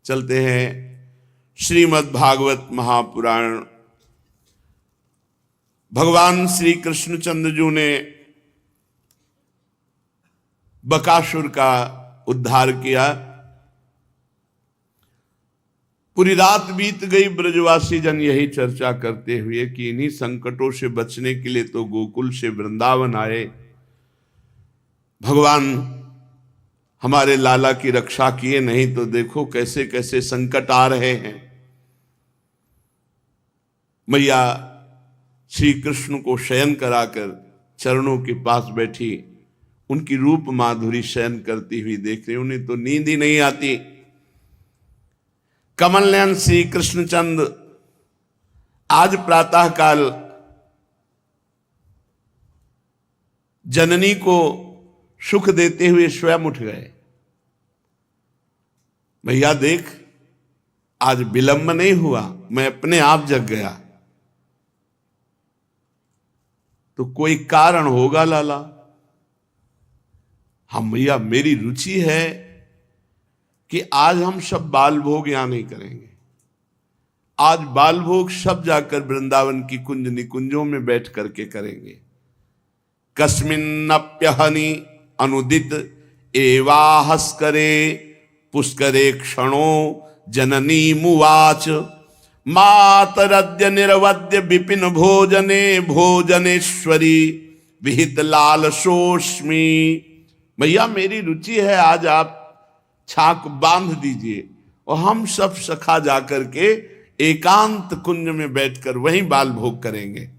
चलते हैं श्रीमद् भागवत महापुराण। भगवान श्री कृष्णचंद्र जी ने बकासुर का उद्धार किया। पूरी रात बीत गई, ब्रजवासी जन यही चर्चा करते हुए कि इन्हीं संकटों से बचने के लिए तो गोकुल से वृंदावन आए, भगवान हमारे लाला की रक्षा किए, नहीं तो देखो कैसे कैसे संकट आ रहे हैं। मैया श्री कृष्ण को शयन कराकर चरणों के पास बैठी, उनकी रूप माधुरी शयन करती हुई देख रही, उन्हें तो नींद ही नहीं आती। कमल नयन श्री कृष्णचंद्र आज प्रातः काल जननी को सुख देते हुए स्वयं उठ गए। भैया देख, आज विलंब नहीं हुआ, मैं अपने आप जग गया। तो कोई कारण होगा लाला। हम भैया, मेरी रुचि है कि आज हम सब बाल भोग यहां नहीं करेंगे। आज बाल भोग सब जाकर वृंदावन की कुंज निकुंजों में बैठ करके करेंगे। कस्मिन्नप्यहनि अनुदित एवाहस्करे पुष्करे क्षणो जननी मुवाच मातरद्य निरवद्य विपिन भोजने भोजनेश्वरी विहित लालसोस्मि। भैया मेरी रुचि है, आज आप छाक बांध दीजिए और हम सब सखा जाकर के एकांत कुंज में बैठकर वहीं बाल भोग करेंगे।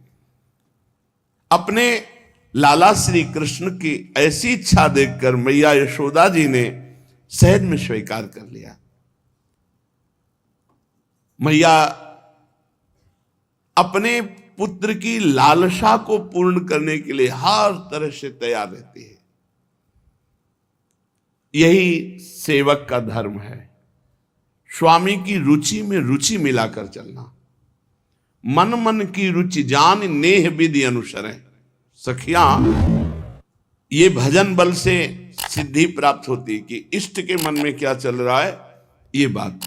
अपने लाला श्री कृष्ण की ऐसी इच्छा देखकर मैया यशोदा जी ने सहज में स्वीकार कर लिया। मैया अपने पुत्र की लालसा को पूर्ण करने के लिए हर तरह से तैयार रहती है। यही सेवक का धर्म है, स्वामी की रुचि में रुचि मिलाकर चलना। मन मन की रुचि जान नेह विधि अनुसरें। सखियां, ये भजन बल से सिद्धि प्राप्त होती कि इष्ट के मन में क्या चल रहा है। ये बात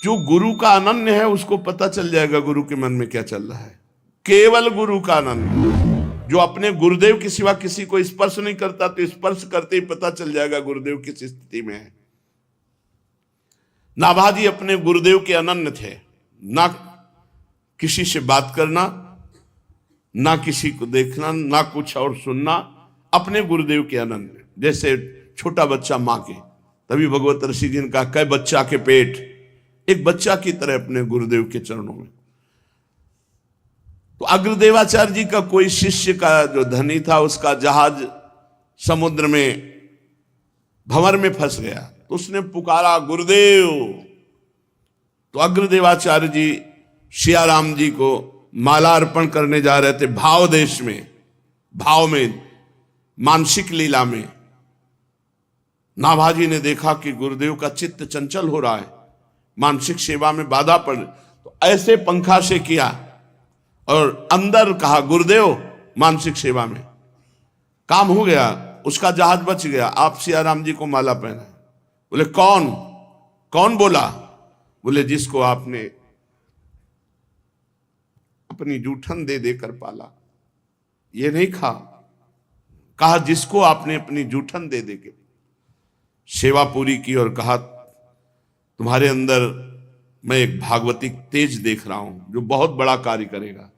जो गुरु का अनन्य है उसको पता चल जाएगा गुरु के मन में क्या चल रहा है। केवल गुरु का अनन्य, जो अपने गुरुदेव के सिवा किसी को स्पर्श नहीं करता, तो स्पर्श करते ही पता चल जाएगा गुरुदेव किस स्थिति में है। नाभाजी अपने गुरुदेव के अनन्य थे, ना किसी से बात करना, ना किसी को देखना, ना कुछ और सुनना, अपने गुरुदेव के अनन्य। जैसे छोटा बच्चा मां के, तभी भगवत ऋषि जी ने कहा कै बच्चा के पेट, एक बच्चा की तरह अपने गुरुदेव के चरणों में। तो अग्रदेवाचार्य जी का कोई शिष्य का जो धनी था, उसका जहाज समुद्र में भंवर में फंस गया, तो उसने पुकारा गुरुदेव। तो अग्रदेवाचार्य जी सियाराम जी को माला अर्पण करने जा रहे थे, भाव देश में, भाव में, मानसिक लीला में। नाभाजी ने देखा कि गुरुदेव का चित्त चंचल हो रहा है, मानसिक सेवा में बाधा पड़, तो ऐसे पंखा से किया और अंदर कहा गुरुदेव मानसिक सेवा में। काम हो गया, उसका जहाज बच गया। आप सियाराम जी को माला पहना। बोले कौन? कौन बोला? बोले जिसको आपने अपनी जूठन दे देकर पाला। ये नहीं कहा जिसको आपने अपनी जूठन दे देकर सेवा पूरी की, और कहा तुम्हारे अंदर मैं एक भागवतिक तेज देख रहा हूं जो बहुत बड़ा कार्य करेगा।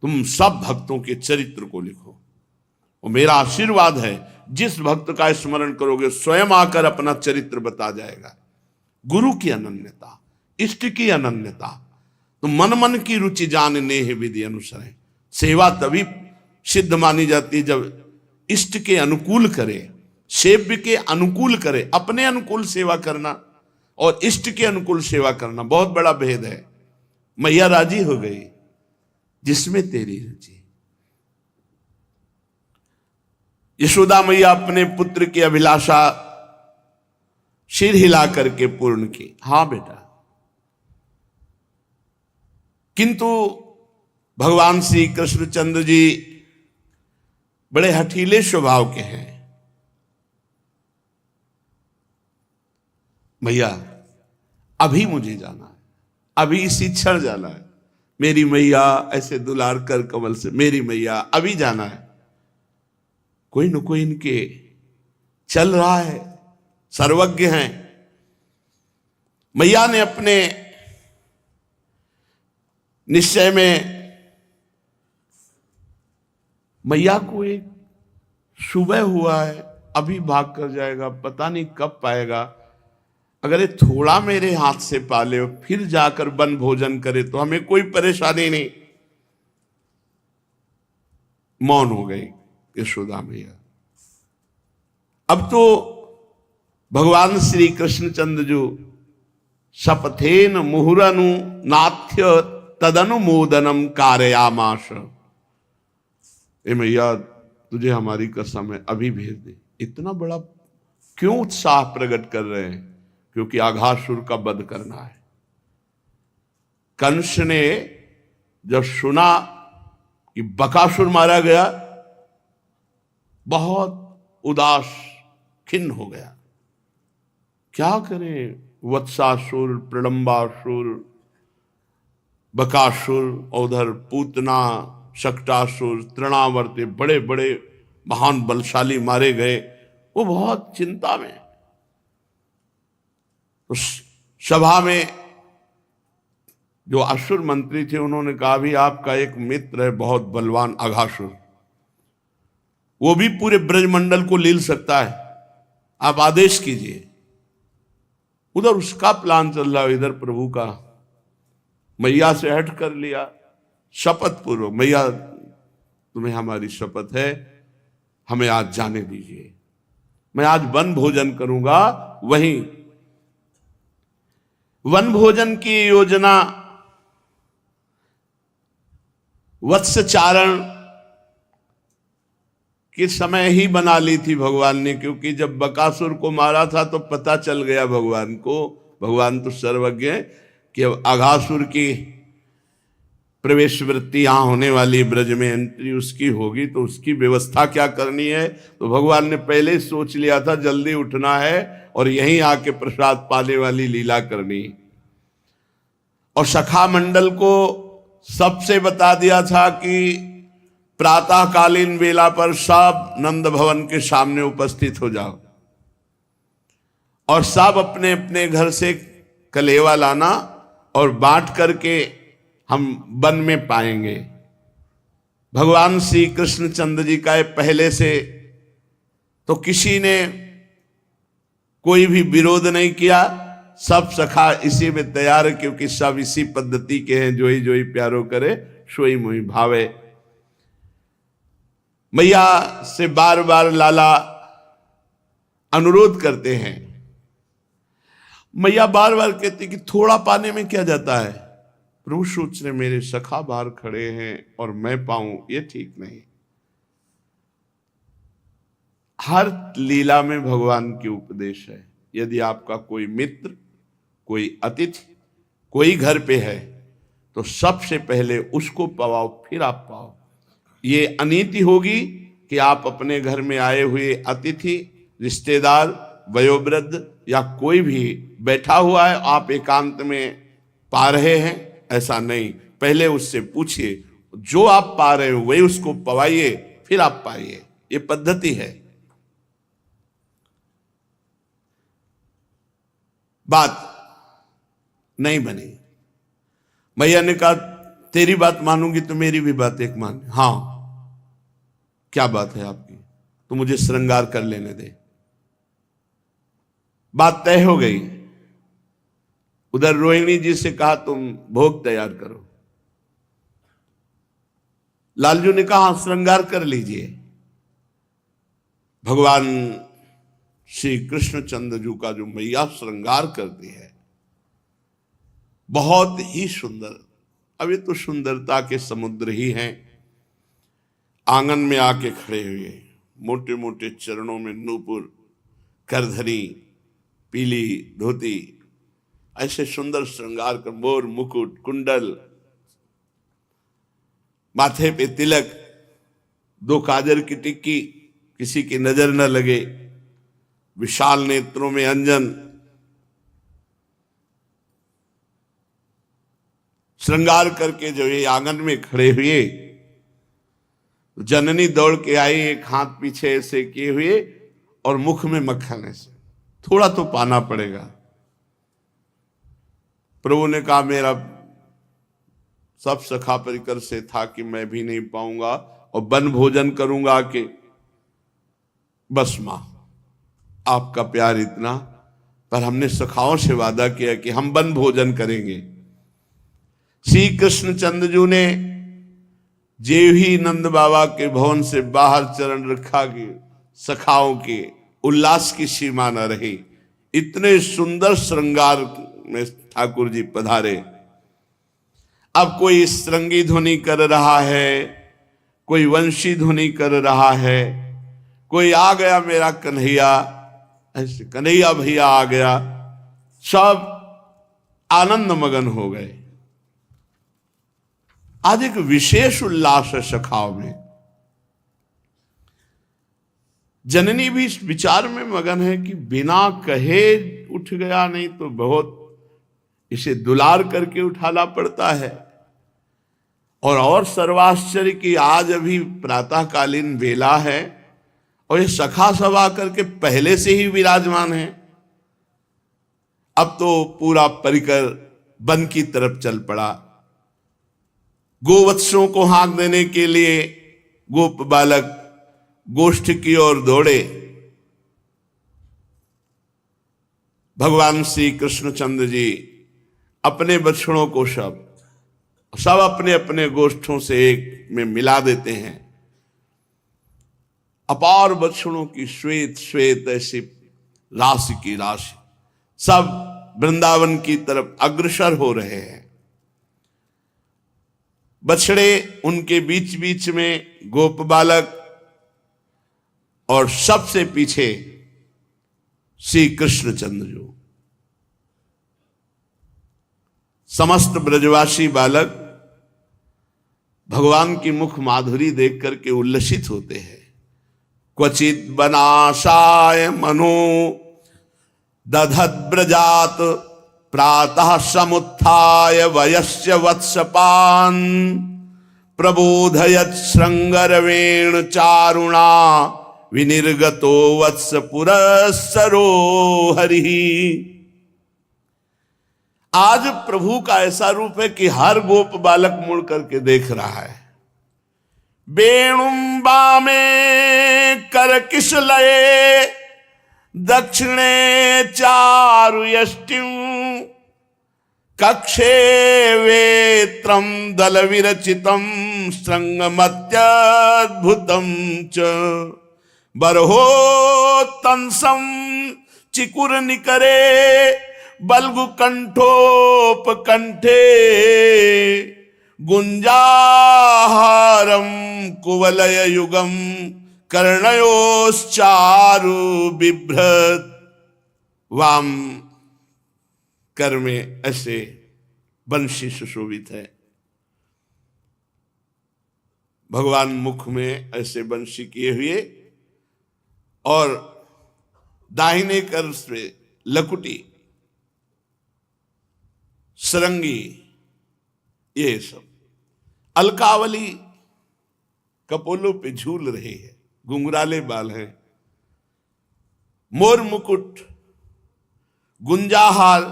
तुम सब भक्तों के चरित्र को लिखो, और मेरा आशीर्वाद है जिस भक्त का स्मरण करोगे स्वयं आकर अपना चरित्र बता जाएगा। गुरु की अनन्यता, इष्ट की अनन्यता। तो मन मन की रुचि जान नेह विधि अनुसरें। सेवा तभी सिद्ध मानी जाती है जब इष्ट के अनुकूल करे, सेव्य के अनुकूल करे। अपने अनुकूल सेवा करना और इष्ट के अनुकूल सेवा करना बहुत बड़ा भेद है। मैया राजी हो गई जिसमें तेरी रुचि। यशोदा मैया अपने पुत्र की अभिलाषा सिर हिला करके पूर्ण की। हां बेटा। किंतु भगवान श्री कृष्णचंद्र जी बड़े हठीले स्वभाव के हैं। भैया अभी मुझे जाना है, अभी इसी क्षण जाना है। मेरी मैया, ऐसे दुलार कर कमल से, मेरी मैया अभी जाना है। कोई न कोई इनके चल रहा है, सर्वज्ञ हैं। मैया ने अपने निश्चय में, मैया को एक सुबह हुआ है, अभी भाग कर जाएगा, पता नहीं कब पाएगा। अगर ये थोड़ा मेरे हाथ से पाले फिर जाकर वन भोजन करे तो हमें कोई परेशानी नहीं। मौन हो गई यशोदा मैया। अब तो भगवान श्री कृष्णचंद्र जो शपथेन मुहुरनु नाथ्य तदनुमोदनम कारयामाश। ए मैया, तुझे हमारी कसम है, अभी भेज दे। इतना बड़ा क्यों उत्साह प्रकट कर रहे हैं? क्योंकि आघासुर का वध करना है। कंस ने जब सुना कि बकासुर मारा गया, बहुत उदास खिन्न हो गया। क्या करे? वत्सासुर, प्रलंबासुर, बकासुर, उधर पूतना, शक्टासुर, तृणावर्ते, बड़े बड़े महान बलशाली मारे गए। वो बहुत चिंता में। तो सभा में जो असुर मंत्री थे उन्होंने कहा, भी आपका एक मित्र है बहुत बलवान अघासुर, वो भी पूरे ब्रजमंडल को लील सकता है, आप आदेश कीजिए। उधर उसका प्लान चल रहा है, इधर प्रभु का। मैया से हट कर लिया शपथ पूर्वक, मैया तुम्हें हमारी शपथ है, हमें आज जाने दीजिए, मैं आज वन भोजन करूंगा। वहीं वन भोजन की योजना वत्सचारण के समय ही बना ली थी भगवान ने, क्योंकि जब बकासुर को मारा था तो पता चल गया भगवान को, भगवान तो सर्वज्ञ है, कि अब अघासुर की प्रवेश वृत्ति यहां होने वाली, ब्रज में एंट्री उसकी होगी, तो उसकी व्यवस्था क्या करनी है। तो भगवान ने पहले ही सोच लिया था, जल्दी उठना है और यहीं आके प्रसाद पाने वाली लीला करनी। और सखा मंडल को सबसे बता दिया था कि प्रातःकालीन वेला पर सब नंद भवन के सामने उपस्थित हो जाओ और सब अपने अपने घर से कलेवा लाना और बांट करके हम वन में पाएंगे। भगवान श्री कृष्णचंद्र जी का पहले से तो किसी ने कोई भी विरोध नहीं किया, सब सखा इसी में तैयार है, क्योंकि सब इसी पद्धति के हैं, जोई जोई प्यारो करे सोई मोहि भावे। मैया से बार बार लाला अनुरोध करते हैं। मैया बार बार कहती कि थोड़ा पाने में क्या जाता है। प्रभु सोच रहे मेरे सखा बाहर खड़े हैं और मैं पाऊं, ये ठीक नहीं। हर लीला में भगवान की उपदेश है। यदि आपका कोई मित्र, कोई अतिथि, कोई घर पे है तो सबसे पहले उसको पवाओ, फिर आप पाओ। ये अनीति होगी कि आप अपने घर में आए हुए अतिथि, रिश्तेदार, वयोवृद्ध या कोई भी बैठा हुआ है, आप एकांत में पा रहे हैं, ऐसा नहीं। पहले उससे पूछिए, जो आप पा रहे हो वही उसको पवाइए, फिर आप पाइए। ये पद्धति है। बात नहीं बनी। मैया ने कहा तेरी बात मानूंगी तो मेरी भी बात एक मान। हाँ, क्या बात है आपकी? तो मुझे श्रृंगार कर लेने दे। बात तय हो गई। उधर रोहिणी जी से कहा तुम भोग तैयार करो। लालजू ने कहा श्रृंगार कर लीजिए। भगवान श्री कृष्णचंद्र जी का जो मैया श्रृंगार करती है बहुत ही सुंदर। अब ये तो सुंदरता के समुद्र ही हैं। आंगन में आके खड़े हुए, मोटे मोटे चरणों में नूपुर, करधरी, पीली धोती, ऐसे सुंदर श्रृंगार कर, मोर मुकुट, कुंडल, माथे पे तिलक, दो काजर की टिक्की, किसी की नजर न लगे, विशाल नेत्रों में अंजन, श्रृंगार करके जो ये आंगन में खड़े हुए, जननी दौड़ के आई, एक हाथ पीछे ऐसे किए हुए और मुख में मक्खन ऐसे, थोड़ा तो पाना पड़ेगा। प्रभु ने कहा मेरा सब सखा परिकर से था कि मैं भी नहीं पाऊंगा और वन भोजन करूंगा कि बस मां आपका प्यार इतना, पर हमने सखाओं से वादा किया कि हम वन भोजन करेंगे। श्री कृष्णचंद्र जी ने जेव ही नंद बाबा के भवन से बाहर चरण रखा कि सखाओं के उल्लास की सीमा न रही। इतने सुंदर श्रृंगार में ठाकुर जी पधारे। अब कोई श्रृंगी ध्वनि कर रहा है, कोई वंशी ध्वनि कर रहा है, कोई आ गया मेरा कन्हैया, ऐसे कन्हैया भैया आ गया, सब आनंद मगन हो गए। आज एक विशेष उल्लास है सखाओं में। जननी भी इस विचार में मगन है कि बिना कहे उठ गया, नहीं तो बहुत इसे दुलार करके उठाना पड़ता है। और सर्वाश्चर्य की आज अभी प्रातःकालीन बेला है और ये सखा सभा करके पहले से ही विराजमान है। अब तो पूरा परिकर वन की तरफ चल पड़ा। गोवत्सों को हाँक देने के लिए गोप बालक गोष्ठ की ओर दौड़े। भगवान श्री कृष्णचंद्र जी अपने बछड़ों को सब अपने अपने गोष्ठों से एक में मिला देते हैं। अपार बछड़ों की श्वेत श्वेत ऐसी राशि की राशि सब वृंदावन की तरफ अग्रसर हो रहे हैं। बछड़े उनके बीच बीच में गोप बालक और सबसे पीछे श्री कृष्णचंद्र जी। समस्त ब्रजवासी बालक भगवान की मुख माधुरी देख करके उल्लसित होते हैं। क्वचित बनाशाय मनो दधद्ब्रजात प्रातः समुत्थाय वयस्य वत्सपान् प्रबोधयत् श्रृंगरवेण चारुणा विनिर्गतो वत्स पुरस्सरो हरिः। आज प्रभु का ऐसा रूप है कि हर गोप बालक मुड़ करके देख रहा है। वेणुं वामे करकिशलये दक्षिणे चारुयष्टिं कक्षे वेत्रं दलविरचितं श्रृंगमत्यद्भुतं च बर्होत्तंसं चिकुरनिकरे बल्गुकंठोपकंठे गुंजाहारम कुवलय युगम कर्णयोश्चारु बिभ्रत। वाम कर में ऐसे बंशी सुशोभित है। भगवान मुख में ऐसे बंशी किए हुए और दाहिने कर से लकुटी सरंगी, ये सब अलकावली कपोलों पे झूल रही है। घुंघराले बाल हैं, मोर मुकुट, गुंजाहार,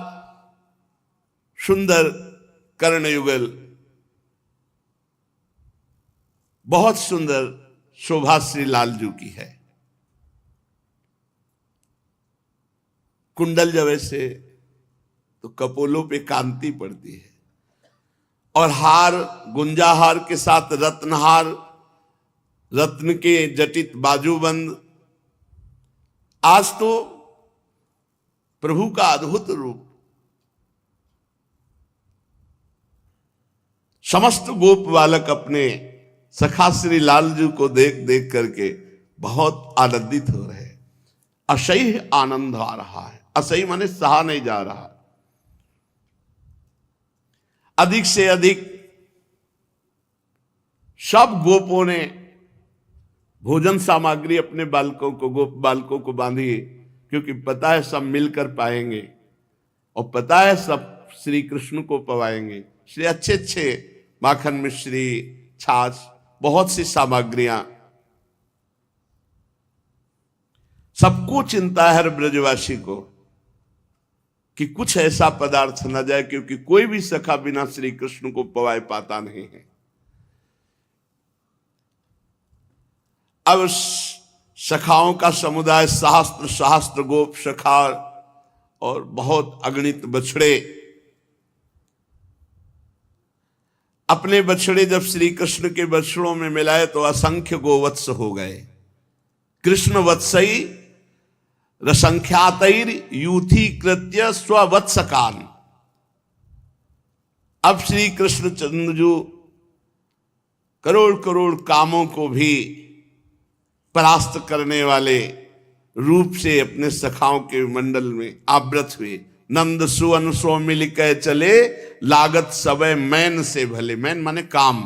सुंदर कर्णयुगल, बहुत सुंदर शोभा श्री लालजू की है। कुंडल जब ऐसे तो कपोलों पे कांति पड़ती है। और हार, गुंजाहार के साथ रत्नहार, रत्न के जटित बाजूबंद। आज तो प्रभु का अद्भुत रूप समस्त गोप बालक अपने सखा श्री लालजू को देख देख करके बहुत आनंदित हो रहे हैं। असह्य आनंद आ रहा है। असह्य माने सहा नहीं जा रहा। अधिक से अधिक सब गोपों ने भोजन सामग्री अपने बालकों को, गोप बालकों को बांधी, क्योंकि पता है सब मिलकर पाएंगे और पता है सब श्री कृष्ण को पवाएंगे। इसलिए अच्छे अच्छे माखन मिश्री, छाछ, बहुत सी सामग्रियां, सबको चिंता है हर ब्रजवासी को कि कुछ ऐसा पदार्थ न जाए, क्योंकि कोई भी सखा बिना श्री कृष्ण को पवाए पाता नहीं है। अब सखाओं का समुदाय सहस्त्र सहस्त्र गोप सखा और बहुत अगणित बछड़े, अपने बछड़े जब श्री कृष्ण के बछड़ों में मिलाए तो असंख्य गोवत्स हो गए। कृष्ण वत्सई रसंख्यातैर यूथी कृत्य स्ववत्सकान। अब श्री कृष्ण चंद्रजू करोड़ करोड़ कामों को भी परास्त करने वाले रूप से अपने सखाओं के मंडल में आवृत हुए। नंद सुवन सो मिल के चले, लागत सबे मैन से भले। मैन माने काम।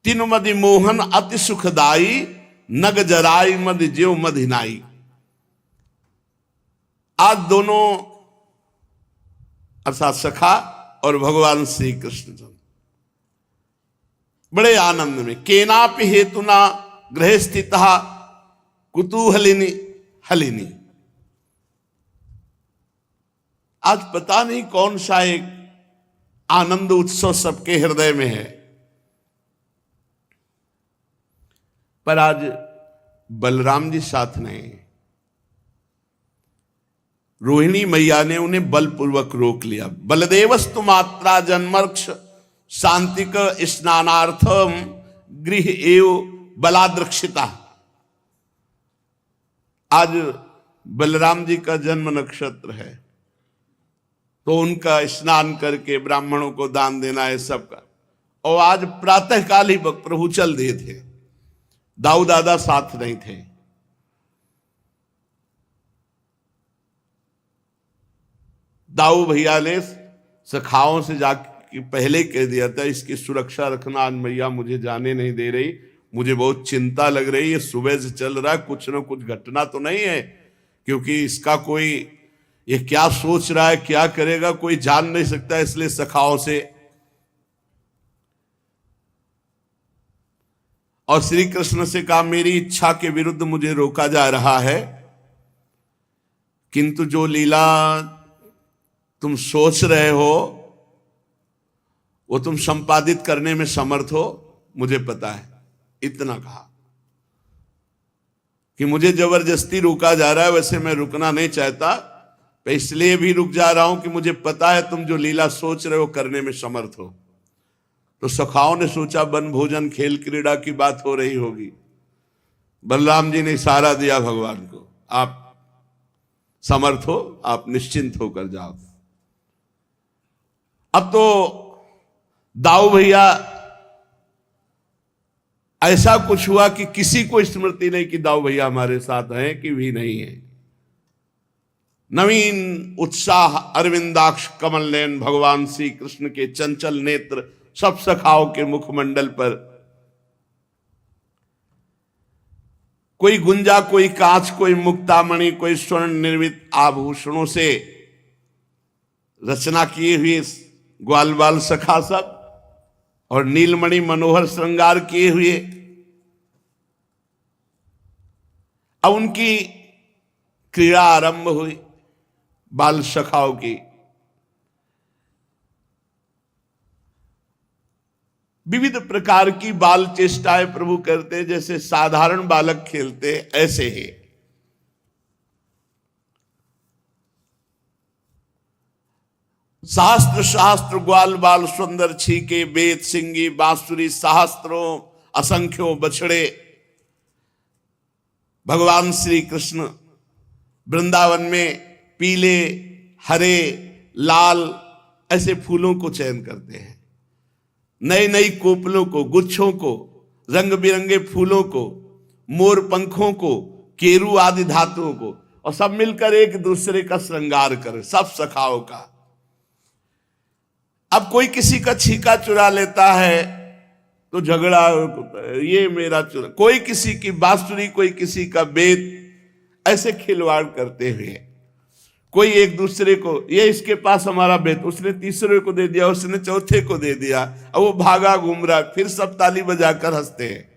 तीन मदि मोहन अति सुखदाई, नग जराई मद ज्यो मधिनाई। आज दोनों अर्थात सखा और भगवान श्री कृष्ण बड़े आनंद में। केनापि हेतुना गृह स्थित कुतूहलिनी हलिनी। आज पता नहीं कौन सा एक आनंद उत्सव सबके हृदय में है, पर आज बलराम जी साथ नहीं। रोहिणी मैया ने उन्हें बलपूर्वक रोक लिया। बलदेवस्तु मात्रा जन्मर्क्ष शांतिक स्नानार्थम गृह एव बलाद्रक्षिता। आज बलराम जी का जन्म नक्षत्र है, तो उनका स्नान करके ब्राह्मणों को दान देना है सबका। और आज प्रातःकाल ही प्रभु चल दिए थे, दाऊ दादा साथ नहीं थे। दाऊ भैया ने सखाओं से जाके पहले कह दिया था, इसकी सुरक्षा रखना, आज मैया मुझे जाने नहीं दे रही, मुझे बहुत चिंता लग रही है, सुबह से चल रहा है, कुछ ना कुछ घटना तो नहीं है, क्योंकि इसका कोई ये क्या सोच रहा है, क्या करेगा, कोई जान नहीं सकता। इसलिए सखाओं से और श्री कृष्ण से कहा, मेरी इच्छा के विरुद्ध मुझे रोका जा रहा है, किंतु जो लीला तुम सोच रहे हो वो तुम संपादित करने में समर्थ हो, मुझे पता है। इतना कहा कि मुझे जबरदस्ती रोका जा रहा है, वैसे मैं रुकना नहीं चाहता, मैं इसलिए भी रुक जा रहा हूं कि मुझे पता है तुम जो लीला सोच रहे हो करने में समर्थ हो। तो सखाओं ने सोचा वन भोजन खेल क्रीड़ा की बात हो रही होगी। बलराम जी ने इशारा दिया भगवान को, आप समर्थ हो, आप निश्चिंत होकर जाओ। अब तो दाऊ भैया ऐसा कुछ हुआ कि किसी को स्मृति नहीं कि दाऊ भैया हमारे साथ हैं कि भी नहीं है। नवीन उत्साह, अरविंदाक्ष कमल नयन भगवान श्री कृष्ण के चंचल नेत्र सब सखाओं के मुखमंडल पर, कोई गुंजा, कोई कांच, कोई मुक्तामणि, कोई स्वर्ण निर्मित आभूषणों से रचना किए हुए ग्वाल बाल सखा सब, और नीलमणि मनोहर श्रृंगार किए हुए। अब उनकी क्रीड़ा आरंभ हुई बाल सखाओं की। विविध प्रकार की बाल चेष्टाएं प्रभु करते, जैसे साधारण बालक खेलते ऐसे ही। सहस्त्र शास्त्र ग्वाल बाल सुंदर छीके, वेद सिंगी बांसुरी सहस्त्रों असंख्यों बछड़े। भगवान श्री कृष्ण वृंदावन में पीले, हरे, लाल ऐसे फूलों को चयन करते हैं, नई नई कोपलों को, गुच्छों को, रंग बिरंगे फूलों को, मोर पंखों को, केरू आदि धातुओं को, और सब मिलकर एक दूसरे का श्रृंगार करें, सब सखाओं का। अब कोई किसी का छीका चुरा लेता है तो झगड़ा, ये मेरा चुरा, कोई किसी की बांसुरी, कोई किसी का बेत, ऐसे खिलवाड़ करते हुए कोई एक दूसरे को, ये इसके पास हमारा बेट, उसने तीसरे को दे दिया, उसने चौथे को दे दिया, अब वो भागा घूम रहा है, फिर सब ताली बजाकर हंसते हैं।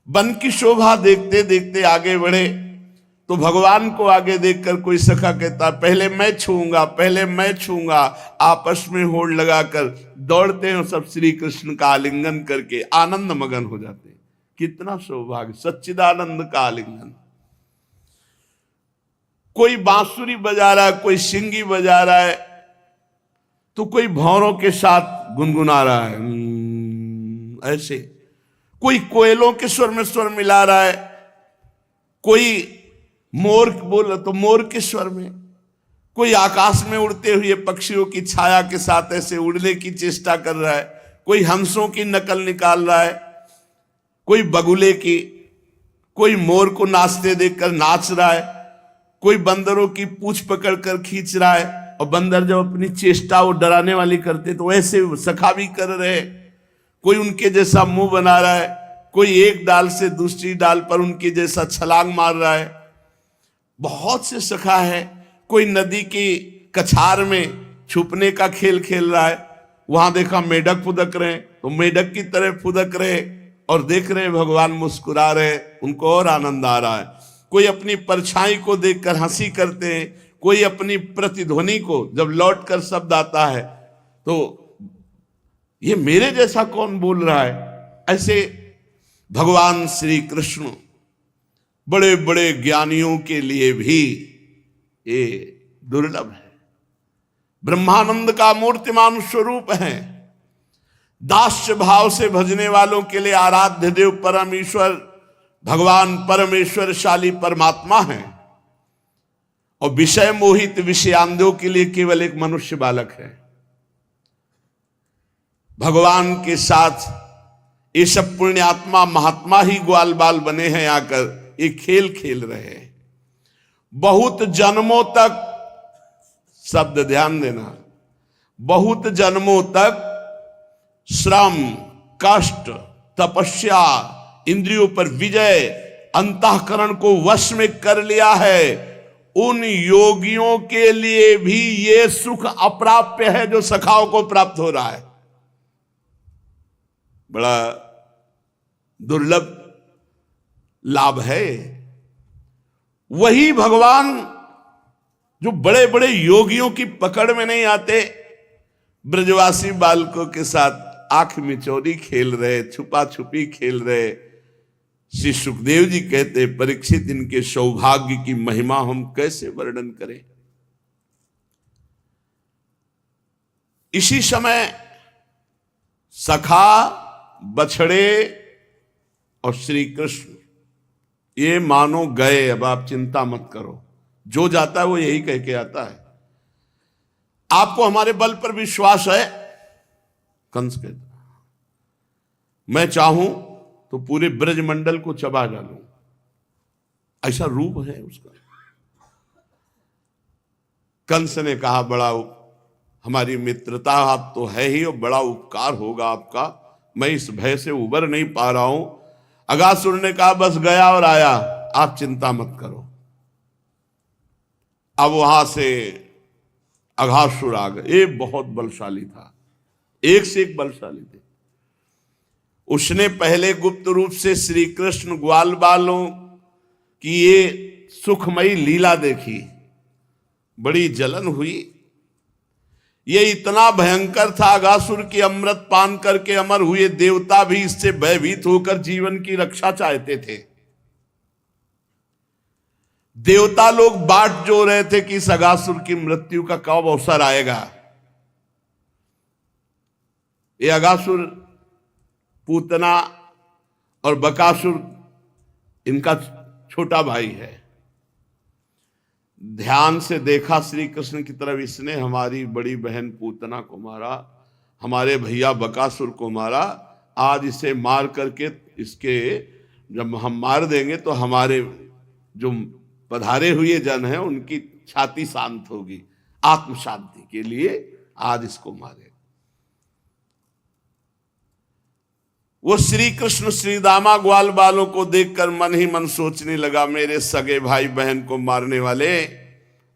वन की शोभा देखते देखते आगे बढ़े तो भगवान को आगे देखकर कोई सखा कहता पहले मैं छूंगा, पहले मैं छूंगा। आपस में होड़ लगाकर दौड़ते हैं, सब श्री कृष्ण का आलिंगन करके आनंद मगन हो जाते हैं। कितना सौभाग्य, सच्चिदानंद का आलिंगन। कोई बांसुरी बजा रहा है, कोई सिंगी बजा रहा है, तो कोई भौरों के साथ गुनगुना रहा है ऐसे, कोई कोयलों के स्वर में स्वर मिला रहा है, कोई मोर बोल तो मोर के स्वर में, कोई आकाश में उड़ते हुए पक्षियों की छाया के साथ ऐसे उड़ने की चेष्टा कर रहा है, कोई हंसों की नकल निकाल रहा है, कोई बगुले की, कोई मोर को नाचते देखकर नाच रहा है, कोई बंदरों की पूंछ पकड़कर खींच रहा है। और बंदर जब अपनी चेष्टा वो डराने वाली करते तो ऐसे सखा भी कर रहे, कोई उनके जैसा मुंह बना रहा है, कोई एक डाल से दूसरी डाल पर उनके जैसा छलांग मार रहा है। बहुत से सखा है, कोई नदी की कछार में छुपने का खेल खेल रहा है, वहां देखा मेढक फुदक रहे तो मेढक की तरह फुदक रहे और देख रहे भगवान मुस्कुरा रहे, उनको और आनंद आ रहा है। कोई अपनी परछाई को देखकर हंसी करते हैं, कोई अपनी प्रतिध्वनि को जब लौट कर शब्द आता है तो ये मेरे जैसा कौन बोल रहा है। ऐसे भगवान श्री कृष्ण बड़े बड़े ज्ञानियों के लिए भी ये दुर्लभ है, ब्रह्मानंद का मूर्तिमान स्वरूप है। दास्य भाव से भजने वालों के लिए आराध्य देव परमेश्वर भगवान परमेश्वरशाली परमात्मा है, और विषय मोहित विषयांधों के लिए केवल एक मनुष्य बालक है। भगवान के साथ ये सब पुण्यात्मा महात्मा ही ग्वाल बाल बने हैं, आकर ये खेल खेल रहे हैं। बहुत जन्मों तक, शब्द ध्यान देना, बहुत जन्मों तक श्रम कष्ट तपस्या इंद्रियों पर विजय अंतःकरण को वश में कर लिया है, उन योगियों के लिए भी ये सुख अप्राप्य है जो सखाओं को प्राप्त हो रहा है। बड़ा दुर्लभ लाभ है। वही भगवान जो बड़े बड़े योगियों की पकड़ में नहीं आते, ब्रजवासी बालकों के साथ आंख मिचौली खेल रहे, छुपा छुपी खेल रहे। श्री सुखदेव जी कहते परीक्षित इनके सौभाग्य की महिमा हम कैसे वर्णन करें। इसी समय सखा बछड़े और श्री कृष्ण ये मानो गए, अब आप चिंता मत करो, जो जाता है वो यही कह के आता है। आपको हमारे बल पर विश्वास है? कंस कहता मैं चाहूं तो पूरे ब्रजमंडल को चबा डालूं, ऐसा रूप है उसका। कंस ने कहा बड़ा हमारी मित्रता आप तो है ही और बड़ा उपकार होगा आपका, मैं इस भय से उबर नहीं पा रहा हूं। अगासुर ने कहा बस गया और आया, आप चिंता मत करो। अब वहां से अघासुर आ गए, ये बहुत बलशाली था, एक से एक बलशाली थे। उसने पहले गुप्त रूप से श्री कृष्ण ग्वाल बालों की ये सुखमयी लीला देखी, बड़ी जलन हुई। ये इतना भयंकर था, अगासुर की अमृत पान करके अमर हुए देवता भी इससे भयभीत होकर जीवन की रक्षा चाहते थे। देवता लोग बाट जो रहे थे कि इस अगासुर की मृत्यु का कब अवसर आएगा। ये अगासुर पूतना और बकासुर इनका छोटा भाई है। ध्यान से देखा श्री कृष्ण की तरफ, इसने हमारी बड़ी बहन पूतना को मारा, हमारे भैया बकासुर को मारा, आज इसे मार करके इसके जब हम मार देंगे तो हमारे जो पधारे हुए जन हैं उनकी छाती शांत होगी, आत्म शांति के लिए आज इसको मारे। वो श्री कृष्ण श्री दामा ग्वाल बालों को देखकर मन ही मन सोचने लगा, मेरे सगे भाई बहन को मारने वाले,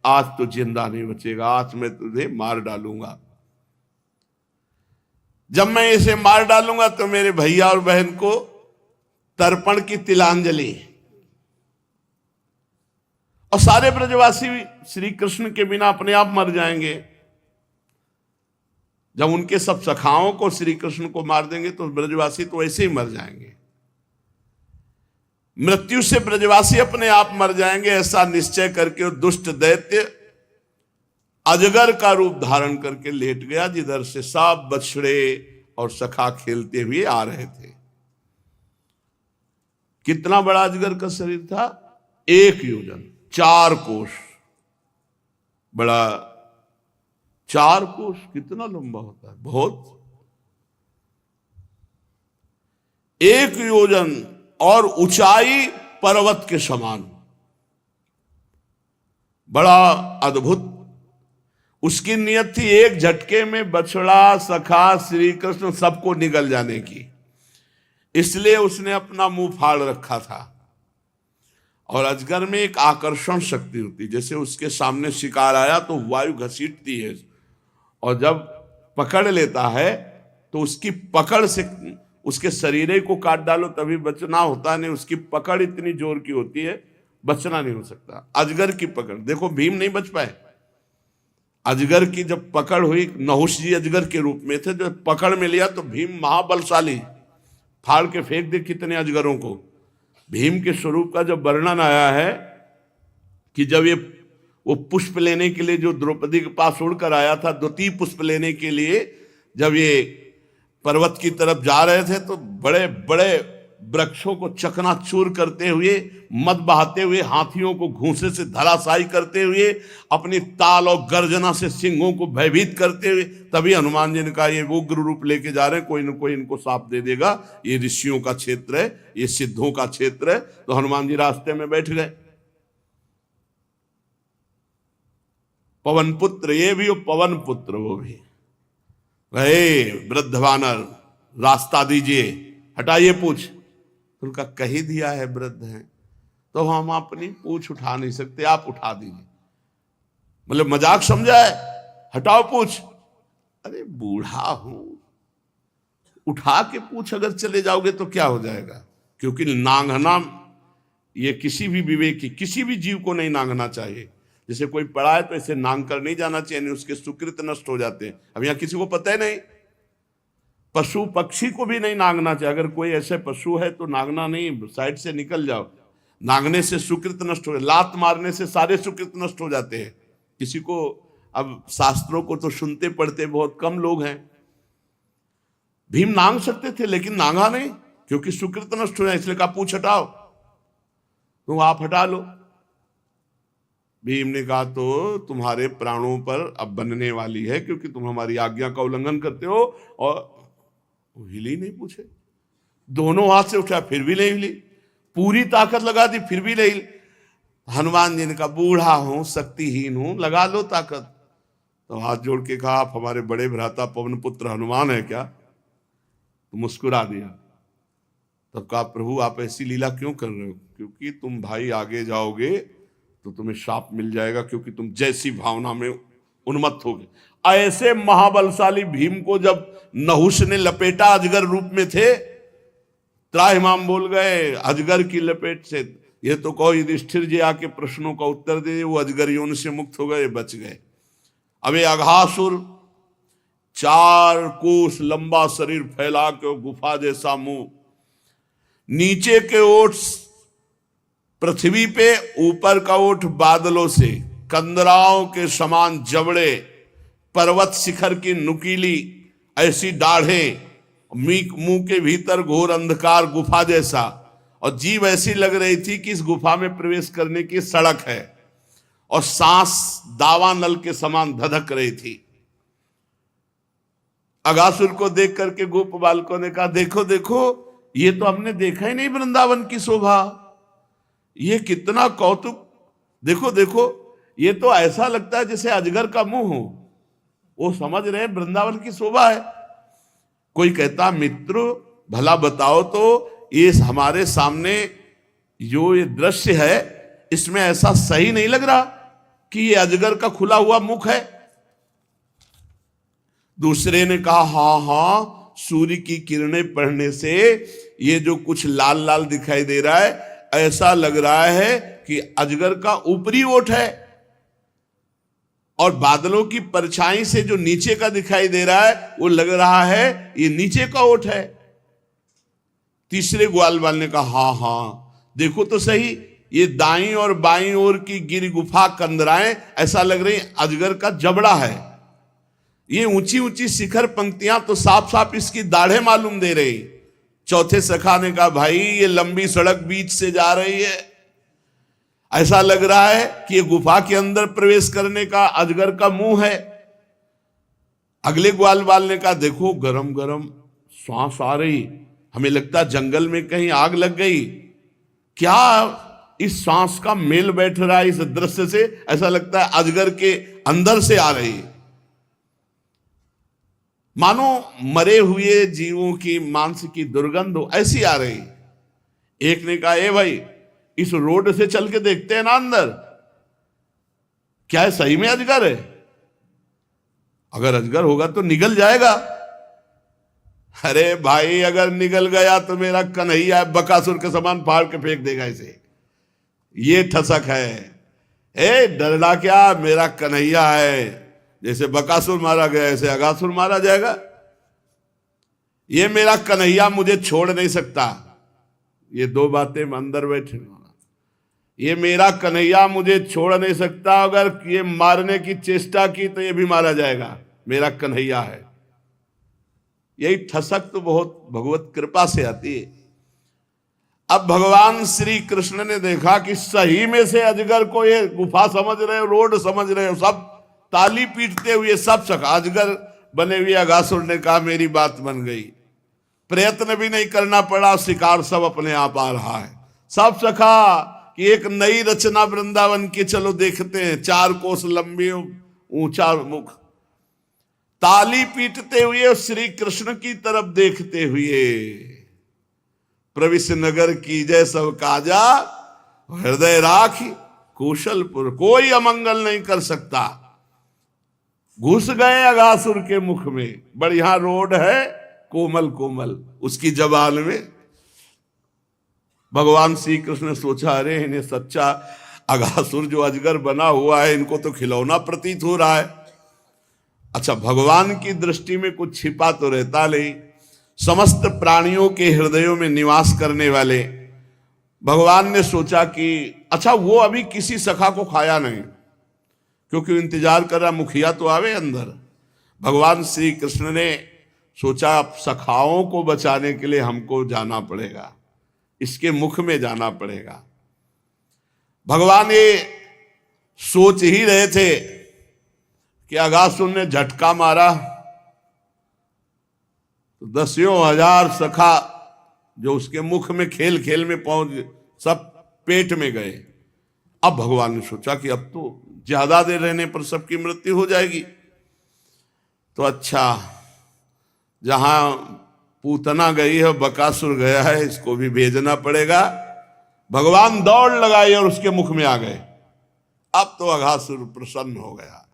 आज तो जिंदा नहीं बचेगा, आज मैं तुझे मार डालूंगा। जब मैं इसे मार डालूंगा तो मेरे भैया और बहन को तर्पण की तिलांजलि, और सारे ब्रजवासी श्री कृष्ण के बिना अपने आप मर जाएंगे। जब उनके सब सखाओं को श्री कृष्ण को मार देंगे तो ब्रजवासी तो ऐसे ही मर जाएंगे। मृत्यु से ब्रजवासी अपने आप मर जाएंगे, ऐसा निश्चय करके दुष्ट दैत्य अजगर का रूप धारण करके लेट गया, जिधर से सब बछड़े और सखा खेलते हुए आ रहे थे। कितना बड़ा अजगर का शरीर था? 1 योजन, 4 कोस बड़ा। 4 कोस कितना लंबा होता है? बहुत। 1 योजन और ऊंचाई पर्वत के समान, बड़ा अद्भुत। उसकी नियत थी एक झटके में बछड़ा, सखा, श्री कृष्ण सबको निगल जाने की, इसलिए उसने अपना मुंह फाड़ रखा था। और अजगर में एक आकर्षण शक्ति होती, जैसे उसके सामने शिकार आया तो वायु घसीटती है, और जब पकड़ लेता है तो उसकी पकड़ से उसके शरीर को काट डालो तभी बचना होता नहीं, उसकी पकड़ इतनी जोर की होती है, बचना नहीं हो सकता। अजगर की पकड़ देखो, भीम नहीं बच पाए। अजगर की जब पकड़ हुई, नहुष जी अजगर के रूप में थे, जब पकड़ में लिया तो भीम महाबलशाली, फाड़ के फेंक दे कितने अजगरों को। भीम के स्वरूप का जब वर्णन आया है कि जब ये वो पुष्प लेने के लिए जो द्रौपदी के पास उड़कर आया था, द्वितीय पुष्प लेने के लिए, जब ये पर्वत की तरफ जा रहे थे तो बड़े बड़े वृक्षों को चकनाचूर करते हुए, मद बहाते हुए, हाथियों को घूंसे से धराशायी करते हुए, अपनी ताल और गर्जना से सिंहों को भयभीत करते हुए, तभी हनुमान जी ने कहा ये उग्र रूप लेके जा रहे हैं, कोई न कोई इनको साप दे देगा, ये ऋषियों का क्षेत्र है, ये सिद्धों का क्षेत्र है। तो हनुमान जी रास्ते में बैठ गए। पवन पुत्र ये भी, पवन पुत्र वो भी। हे वृद्ध वानर, रास्ता दीजिए, हटाइए पूछ। उनका कह ही दिया है वृद्ध हैं तो हम अपनी पूछ उठा नहीं सकते, आप उठा दीजिए। मतलब मजाक समझा है, हटाओ पूछ। अरे बूढ़ा हूं, उठा के पूछ अगर चले जाओगे तो क्या हो जाएगा? क्योंकि नांगना ये किसी भी विवेकी, किसी भी जीव को नहीं नांगना चाहिए। जैसे कोई पड़ा है तो ऐसे नांग कर नहीं जाना चाहिए, नहीं उसके सुकृत नष्ट हो जाते हैं। अब यहां किसी को पता ही नहीं, पशु पक्षी को भी नहीं नांगना चाहिए। अगर कोई ऐसे पशु है तो नांगना नहीं, साइड से निकल जाओ। नांगने से सुकृत नष्ट हो, लात मारने से सारे सुकृत नष्ट हो जाते हैं। किसी को, अब शास्त्रों को तो सुनते पढ़ते बहुत कम लोग हैं। भीम नांग सकते थे लेकिन नांगा नहीं, क्योंकि सुकृत नष्ट हो जाए, इसलिए कहा पूछ हटाओ, तुम आप हटा लो। भीम ने कहा तो तुम्हारे प्राणों पर अब बनने वाली है, क्योंकि तुम हमारी आज्ञा का उल्लंघन करते हो। और हिली नहीं पूछे, दोनों हाथ से उठा फिर भी नहीं हिली, पूरी ताकत लगा दी फिर भी नहीं हिली। हनुमान जी ने कहा बूढ़ा हूं, शक्तिहीन हूं, लगा लो ताकत। तो हाथ जोड़ के कहा आप हमारे बड़े भ्राता पवन पुत्र हनुमान है क्या? तो मुस्कुरा दिया। तब कहा प्रभु आप ऐसी लीला क्यों कर रहे हो? क्योंकि तुम भाई आगे जाओगे तो तुम्हें शाप मिल जाएगा, क्योंकि तुम जैसी भावना में उन्मत्त होगे। ऐसे महाबलशाली भीम को जब नहुष ने लपेटा, अजगर रूप में थे, त्राहिमाम बोल गए अजगर की लपेट से। ये तो कहो युधिष्ठिर जी आके प्रश्नों का उत्तर दे, वो अजगर योनि से मुक्त हो गए, बच गए। अब ये अघासुर 4 कोस लंबा शरीर फैला के, गुफा जैसा मुंह, नीचे के ओठ पृथ्वी पे, ऊपर का ओठ बादलों से, कंदराओं के समान जबड़े, पर्वत शिखर की नुकीली ऐसी दाढ़ें, मुंह के भीतर घोर अंधकार गुफा जैसा, और जीभ ऐसी लग रही थी कि इस गुफा में प्रवेश करने की सड़क है, और सांस दावा नल के समान धधक रही थी। अगासुर को देख करके गोप बालकों ने कहा देखो देखो, ये तो हमने देखा ही नहीं वृंदावन की शोभा, ये कितना कौतुक, देखो देखो, ये तो ऐसा लगता है जैसे अजगर का मुंह हो। वो समझ रहे हैं वृंदावन की शोभा है। कोई कहता मित्र भला बताओ तो ये हमारे सामने जो ये दृश्य है इसमें ऐसा सही नहीं लग रहा, कि ये अजगर का खुला हुआ मुख है? दूसरे ने कहा हाँ हाँ, सूर्य की किरणें पड़ने से ये जो कुछ लाल लाल दिखाई दे रहा है, ऐसा लग रहा है कि अजगर का ऊपरी ओठ है, और बादलों की परछाई से जो नीचे का दिखाई दे रहा है वो लग रहा है ये नीचे का ओठ है। तीसरे ग्वालवाल ने कहा हाँ हाँ, देखो तो सही, ये दाईं और बाईं ओर की गिर गुफा कंदराएं ऐसा लग रही अजगर का जबड़ा है। ये ऊंची ऊंची शिखर पंक्तियां तो साफ साफ इसकी दाढ़े मालूम दे रही। चौथे सखा ने कहा भाई ये लंबी सड़क बीच से जा रही है, ऐसा लग रहा है कि ये गुफा के अंदर प्रवेश करने का अजगर का मुंह है। अगले ग्वालवाल ने कहा देखो गरम गरम सांस आ रही, हमें लगता है जंगल में कहीं आग लग गई। क्या इस सांस का मेल बैठ रहा है इस दृश्य से, ऐसा लगता है अजगर के अंदर से आ रही, मानो मरे हुए जीवों की मांस की दुर्गंध हो, ऐसी आ रही। एक ने कहा ए भाई, इस रोड से चल के देखते हैं ना अंदर, क्या है सही में अजगर है? अगर अजगर होगा तो निगल जाएगा। अरे भाई अगर निगल गया तो मेरा कन्हैया बकासुर के समान फाड़ के फेंक देगा इसे, ये ठसक है। ए डरना क्या, मेरा कन्हैया है, जैसे बकासुर मारा गया ऐसे अगासुर मारा जाएगा। ये मेरा कन्हैया मुझे छोड़ नहीं सकता। ये दो बातें अंदर बैठे, ये मेरा कन्हैया मुझे छोड़ नहीं सकता, अगर ये मारने की चेष्टा की तो ये भी मारा जाएगा, मेरा कन्हैया है। यही ठसक तो बहुत भगवत कृपा से आती है। अब भगवान श्री कृष्ण ने देखा कि सही में से अजगर को ये गुफा समझ रहे हो, रोड समझ रहे हो, सब ताली पीटते हुए सब सखा अजगर बने हुए अगासुर ने कहा मेरी बात बन गई, प्रयत्न भी नहीं करना पड़ा, शिकार सब अपने आप आ रहा है। सब सखा कि एक नई रचना वृंदावन की, चलो देखते हैं। 4 कोस लंबी ऊंचा मुख, ताली पीटते हुए श्री कृष्ण की तरफ देखते हुए, प्रविश नगर की जय सब काजा, हृदय राख कौशलपुर, कोई अमंगल नहीं कर सकता। घुस गए अगासुर के मुख में, बढ़िया रोड है कोमल कोमल, उसकी जबान में। भगवान श्री कृष्ण ने सोचा अरे इन्हें सच्चा अगासुर जो अजगर बना हुआ है, इनको तो खिलौना प्रतीत हो रहा है। अच्छा, भगवान की दृष्टि में कुछ छिपा तो रहता नहीं। समस्त प्राणियों के हृदयों में निवास करने वाले भगवान ने सोचा कि अच्छा वो अभी किसी सखा को खाया नहीं, क्योंकि इंतजार कर रहा मुखिया तो आवे अंदर। भगवान श्री कृष्ण ने सोचा अब सखाओं को बचाने के लिए हमको जाना पड़ेगा, इसके मुख में जाना पड़ेगा। भगवान ये सोच ही रहे थे कि अगासुर ने झटका मारा तो 10,000 सखा जो उसके मुख में खेल खेल में पहुंच सब पेट में गए। अब भगवान ने सोचा कि अब तो ज्यादा देर रहने पर सबकी मृत्यु हो जाएगी, तो अच्छा जहां पूतना गई है बकासुर गया है, इसको भी भेजना पड़ेगा। भगवान दौड़ लगाई और उसके मुख में आ गए। अब तो अगासुर प्रसन्न हो गया,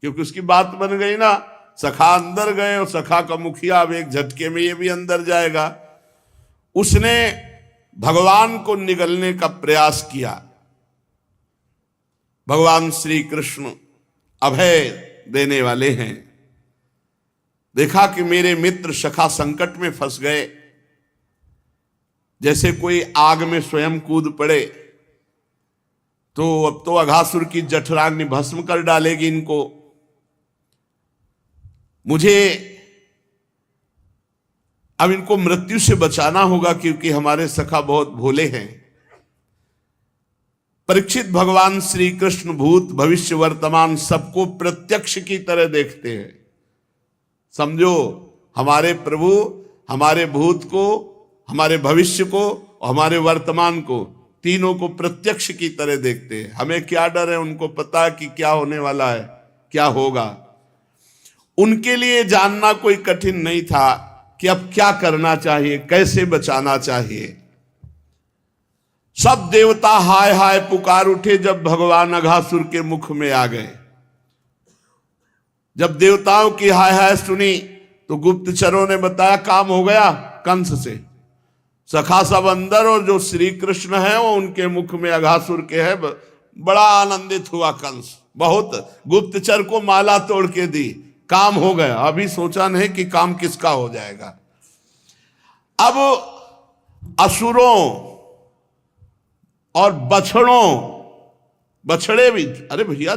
क्योंकि उसकी बात बन गई ना। सखा अंदर गए और सखा का मुखिया अब एक झटके में ये भी अंदर जाएगा। उसने भगवान को निगलने का प्रयास किया। भगवान श्री कृष्ण अभय देने वाले हैं। देखा कि मेरे मित्र सखा संकट में फंस गए, जैसे कोई आग में स्वयं कूद पड़े, तो अब तो अघासुर की जठराग्नि भस्म कर डालेगी इनको। मुझे अब इनको मृत्यु से बचाना होगा, क्योंकि हमारे सखा बहुत भोले हैं। परीक्षित भगवान श्री कृष्ण भूत भविष्य वर्तमान सबको प्रत्यक्ष की तरह देखते हैं। समझो, हमारे प्रभु हमारे भूत को, हमारे भविष्य को और हमारे वर्तमान को, तीनों को प्रत्यक्ष की तरह देखते हैं। हमें क्या डर है, उनको पता है कि क्या होने वाला है, क्या होगा। उनके लिए जानना कोई कठिन नहीं था कि अब क्या करना चाहिए, कैसे बचाना चाहिए। सब देवता हाय हाय पुकार उठे जब भगवान अघासुर के मुख में आ गए। जब देवताओं की हाय हाय सुनी तो गुप्तचरों ने बताया काम हो गया कंस से। सखा सब अंदर और जो श्री कृष्ण है वो उनके मुख में अघासुर के है। बड़ा आनंदित हुआ कंस, बहुत गुप्तचर को माला तोड़ के दी, काम हो गया। अभी सोचा नहीं कि काम किसका हो जाएगा। अब असुरों और बछड़े भी, अरे भैया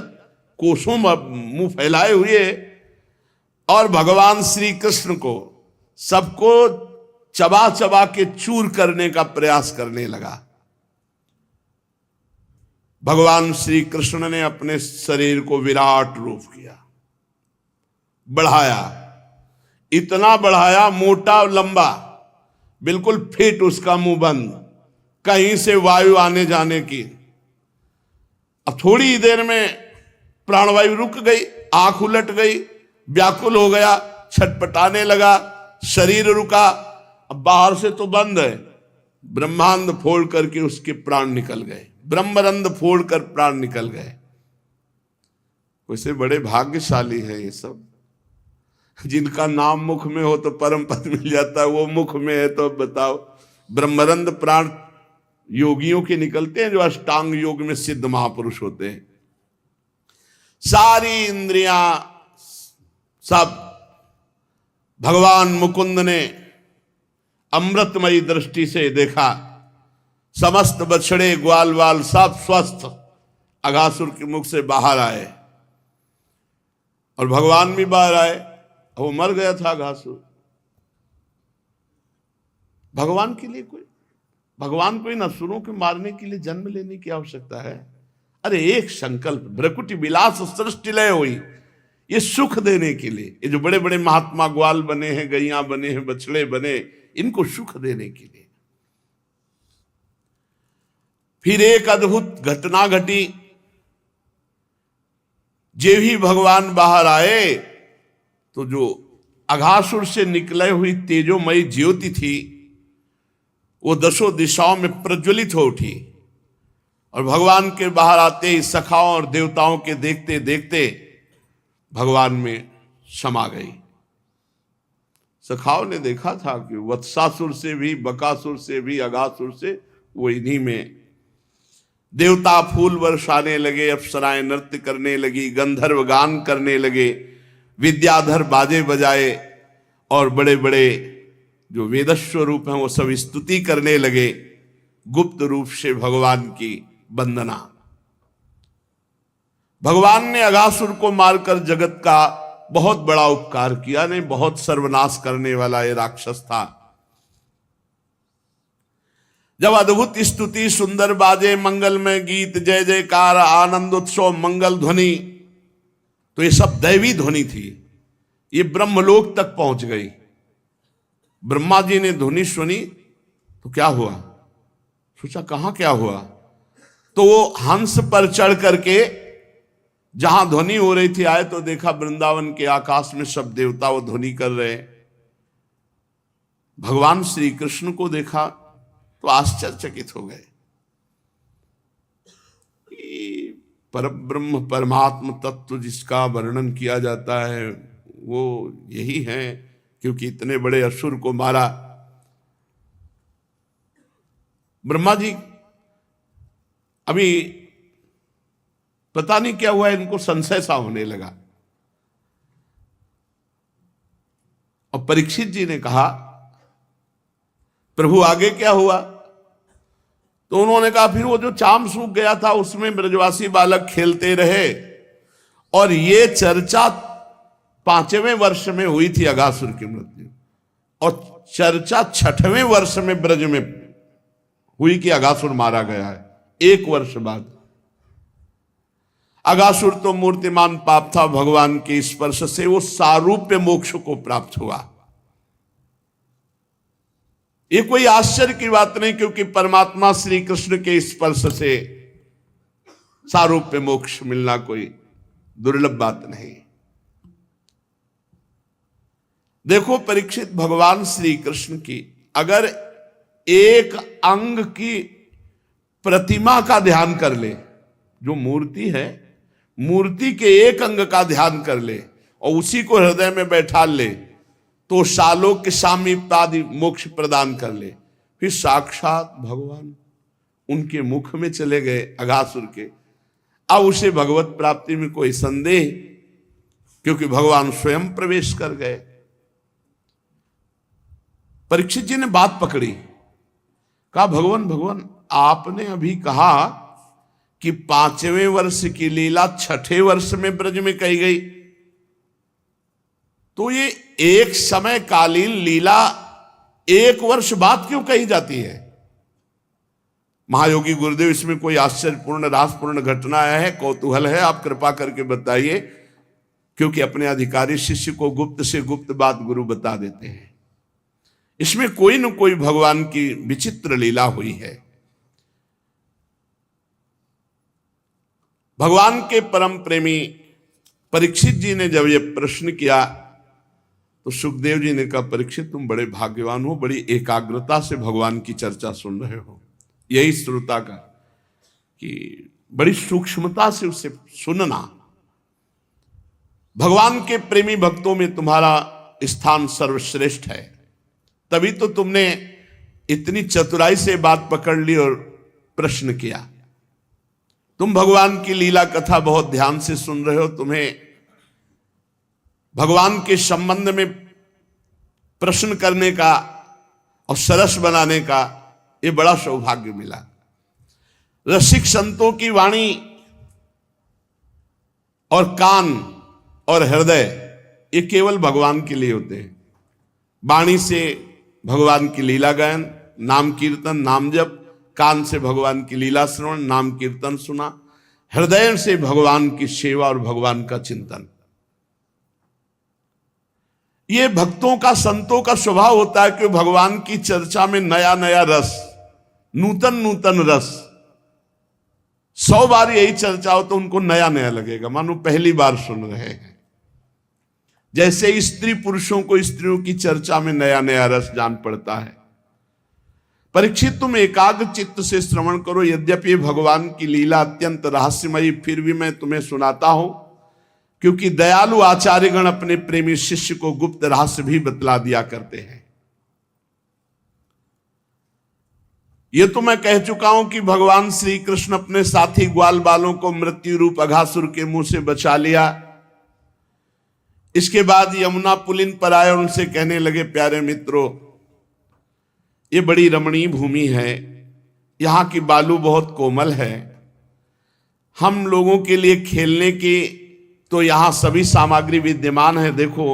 कोसों मुंह फैलाए हुए, और भगवान श्री कृष्ण को सबको चबा चबा के चूर करने का प्रयास करने लगा। भगवान श्री कृष्ण ने अपने शरीर को विराट रूप किया, बढ़ाया, इतना बढ़ाया मोटा लंबा, बिल्कुल फिट उसका मुंह बंद, कहीं से वायु आने जाने की। अब थोड़ी देर में प्राणवायु रुक गई, आंख उलट गई, व्याकुल हो गया, छटपटाने लगा, शरीर रुका। अब बाहर से तो बंद है, ब्रह्मांड फोड़ करके उसके प्राण निकल गए, ब्रह्मरंध फोड़ कर प्राण निकल गए। वैसे बड़े भाग्यशाली है ये सब, जिनका नाम मुख में हो तो परम पद मिल जाता है। वो मुख में है तो अब बताओ, ब्रह्मरंध प्राण योगियों के निकलते हैं जो अष्टांग योग में सिद्ध महापुरुष होते हैं। सारी इंद्रियां सब भगवान मुकुंद ने अमृतमयी दृष्टि से देखा। समस्त बछड़े ग्वाल वाल सब स्वस्थ अघासुर के मुख से बाहर आए, और भगवान भी बाहर आए। वो मर गया था अघासुर। भगवान को इन असुरों के मारने के लिए जन्म लेने की आवश्यकता है? अरे एक संकल्प, भ्रकुटि विलास सृष्टि लय हुई, ये सुख देने के लिए। ये जो बड़े बड़े महात्मा ग्वाल बने हैं, गैया बने हैं, बछड़े बने, इनको सुख देने के लिए। फिर एक अद्भुत घटना घटी। जे ही भगवान बाहर आए तो जो अघासुर से निकले हुई तेजोमयी ज्योति थी वो दसों दिशाओं में प्रज्वलित हो उठी, और भगवान के बाहर आते ही सखाओं और देवताओं के देखते देखते भगवान में समा गई। सखाओं ने देखा था कि वत्सासुर से भी, बकासुर से भी, अघासुर से वो इन्हीं में। देवता फूल बरसाने लगे, अप्सराएं नृत्य करने लगी, गंधर्व गान करने लगे, विद्याधर बाजे बजाए, और बड़े बड़े जो वेदस्व रूप हैं वो सब स्तुति करने लगे, गुप्त रूप से भगवान की वंदना। भगवान ने अघासुर को मारकर जगत का बहुत बड़ा उपकार किया। नहीं, बहुत सर्वनाश करने वाला ये राक्षस था। जब अद्भुत स्तुति, सुंदर बाजे, मंगलमय गीत, जय जयकार, आनंद उत्सव, मंगल ध्वनि, तो ये सब दैवी ध्वनि थी। ये ब्रह्मलोक तक पहुंच गई। ब्रह्मा जी ने ध्वनि सुनी तो क्या हुआ, सोचा कहां क्या हुआ, तो वो हंस पर चढ़ करके जहां ध्वनि हो रही थी आए तो देखा वृंदावन के आकाश में सब देवता वो ध्वनि कर रहे। भगवान श्री कृष्ण को देखा तो आश्चर्यचकित हो गए। परब्रह्म परमात्म तत्व जिसका वर्णन किया जाता है वो यही है, क्योंकि इतने बड़े असुर को मारा। ब्रह्मा जी अभी पता नहीं क्या हुआ, इनको संशय सा होने लगा। और परीक्षित जी ने कहा प्रभु आगे क्या हुआ, तो उन्होंने कहा फिर वो जो चाम सूख गया था उसमें ब्रजवासी बालक खेलते रहे, और ये चर्चा 5वें वर्ष में हुई थी अघासुर की मृत्यु, और चर्चा 6वें वर्ष में ब्रज में हुई कि अघासुर मारा गया है। 1 वर्ष बाद अघासुर तो मूर्तिमान पाप था, भगवान के स्पर्श से वो सारूप्य मोक्ष को प्राप्त हुआ। ये कोई आश्चर्य की बात नहीं, क्योंकि परमात्मा श्री कृष्ण के स्पर्श से सारूप्य मोक्ष मिलना कोई दुर्लभ बात नहीं। देखो परीक्षित, भगवान श्री कृष्ण की अगर एक अंग की प्रतिमा का ध्यान कर ले, जो मूर्ति है मूर्ति के एक अंग का ध्यान कर ले और उसी को हृदय में बैठा ले तो शालोक के सामीप्यादि मोक्ष प्रदान कर ले। फिर साक्षात भगवान उनके मुख में चले गए अघासुर के। अब उसे भगवत प्राप्ति में कोई संदेह, क्योंकि भगवान स्वयं प्रवेश कर गए। परीक्षित जी ने बात पकड़ी, कहा भगवान भगवान आपने अभी कहा कि 5वें वर्ष की लीला 6ठे वर्ष में ब्रज में कही गई, तो ये एक समय कालीन लीला 1 वर्ष बाद क्यों कही जाती है? महायोगी गुरुदेव, इसमें कोई आश्चर्यपूर्ण रासपूर्ण घटना है, कौतूहल है, आप कृपा करके बताइए, क्योंकि अपने अधिकारी शिष्य को गुप्त से गुप्त बात गुरु बता देते हैं। इसमें कोई न कोई भगवान की विचित्र लीला हुई है। भगवान के परम प्रेमी परीक्षित जी ने जब यह प्रश्न किया तो सुखदेव जी ने कहा, परीक्षित तुम बड़े भाग्यवान हो, बड़ी एकाग्रता से भगवान की चर्चा सुन रहे हो। यही श्रोता का कि बड़ी सूक्ष्मता से उसे सुनना। भगवान के प्रेमी भक्तों में तुम्हारा स्थान सर्वश्रेष्ठ है, तभी तो तुमने इतनी चतुराई से बात पकड़ ली और प्रश्न किया। तुम भगवान की लीला कथा बहुत ध्यान से सुन रहे हो, तुम्हें भगवान के संबंध में प्रश्न करने का और सरस बनाने का ये बड़ा सौभाग्य मिला। रसिक संतों की वाणी और कान और हृदय ये केवल भगवान के लिए होते हैं। वाणी से भगवान की लीला गायन, नाम कीर्तन, नाम जप, कान से भगवान की लीला श्रवण, नाम कीर्तन सुना, हृदय से भगवान की सेवा और भगवान का चिंतन। ये भक्तों का, संतों का स्वभाव होता है कि भगवान की चर्चा में नया नया रस, नूतन नूतन रस। 100 बार यही चर्चा हो तो उनको नया नया लगेगा, मानो पहली बार सुन रहे हैं। जैसे स्त्री पुरुषों को स्त्रियों की चर्चा में नया नया रस जान पड़ता है। परीक्षित तुम एकाग्र चित्त से श्रवण करो। यद्यपि भगवान की लीला अत्यंत रहस्यमयी, फिर भी मैं तुम्हें सुनाता हूं, क्योंकि दयालु आचार्यगण अपने प्रेमी शिष्य को गुप्त रहस्य भी बतला दिया करते हैं। यह तो मैं कह चुका हूं कि भगवान श्री कृष्ण अपने साथी ग्वाल बालों को मृत्यु रूप अघासुर के मुंह से बचा लिया। इसके बाद यमुना पुलिन पर आए और उनसे कहने लगे, प्यारे मित्रों, ये बड़ी रमणीय भूमि है, यहाँ की बालू बहुत कोमल है, हम लोगों के लिए खेलने की तो यहाँ सभी सामग्री विद्यमान है। देखो,